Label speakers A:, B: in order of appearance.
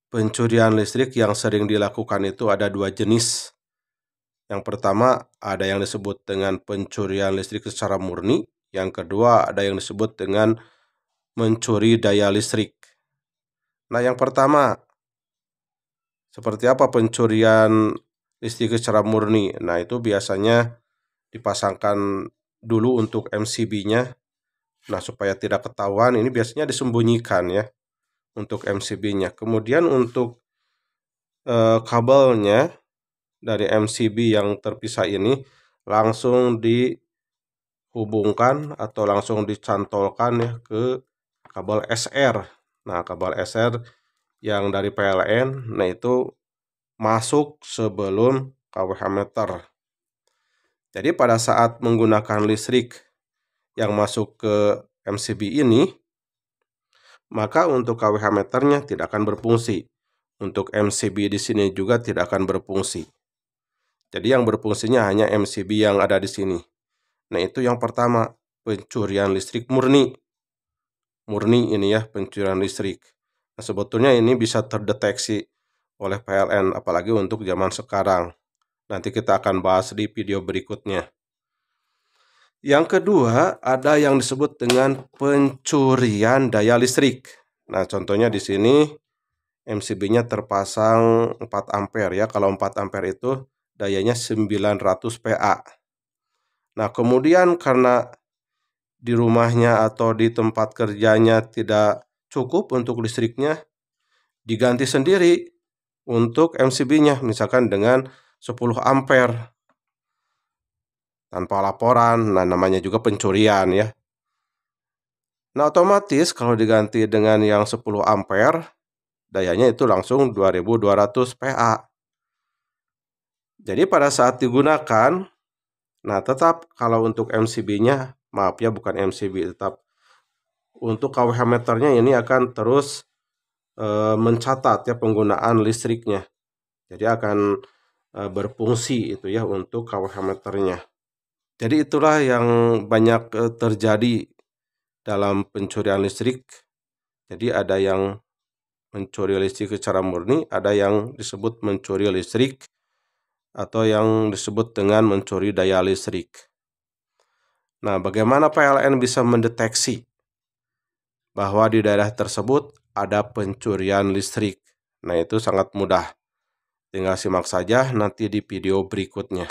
A: Pencurian listrik yang sering dilakukan itu ada dua jenis. Yang pertama, ada yang disebut dengan pencurian listrik secara murni. Yang kedua, ada yang disebut dengan mencuri daya listrik. Nah, yang pertama, seperti apa pencurian listrik secara murni? Nah, itu biasanya dipasangkan dulu untuk MCB-nya. Nah, supaya tidak ketahuan, ini biasanya disembunyikan ya untuk MCB-nya. Kemudian untuk kabelnya dari MCB yang terpisah ini langsung dihubungkan atau langsung dicantolkan ya ke kabel SR. Nah, kabel SR yang dari PLN, nah itu masuk sebelum KWH meter. Jadi pada saat menggunakan listrik yang masuk ke MCB ini, maka untuk KWH meternya tidak akan berfungsi. Untuk MCB di sini juga tidak akan berfungsi. Jadi yang berfungsinya hanya MCB yang ada di sini. Nah, itu yang pertama, pencurian listrik murni. Murni ini ya, pencurian listrik. Nah, sebetulnya ini bisa terdeteksi oleh PLN, apalagi untuk zaman sekarang. Nanti kita akan bahas di video berikutnya. Yang kedua, ada yang disebut dengan pencurian daya listrik. Nah, contohnya di sini MCB-nya terpasang 4 ampere ya. Kalau 4 ampere itu dayanya 900 PA. Nah, kemudian karena di rumahnya atau di tempat kerjanya tidak cukup untuk listriknya, diganti sendiri untuk MCB-nya, misalkan dengan 10 ampere. Tanpa laporan, nah namanya juga pencurian ya. Nah, otomatis kalau diganti dengan yang 10 ampere, dayanya itu langsung 2200 PA. Jadi pada saat digunakan, nah tetap kalau untuk MCB-nya, maaf ya bukan MCB, tetap untuk KWH meternya ini akan terus mencatat ya penggunaan listriknya. Jadi akan berfungsi itu ya untuk KWH meternya. Jadi itulah yang banyak terjadi dalam pencurian listrik. Jadi ada yang mencuri listrik secara murni, ada yang disebut mencuri listrik atau yang disebut dengan mencuri daya listrik. Nah, bagaimana PLN bisa mendeteksi bahwa di daerah tersebut ada pencurian listrik? Nah, itu sangat mudah. Tinggal simak saja nanti di video berikutnya.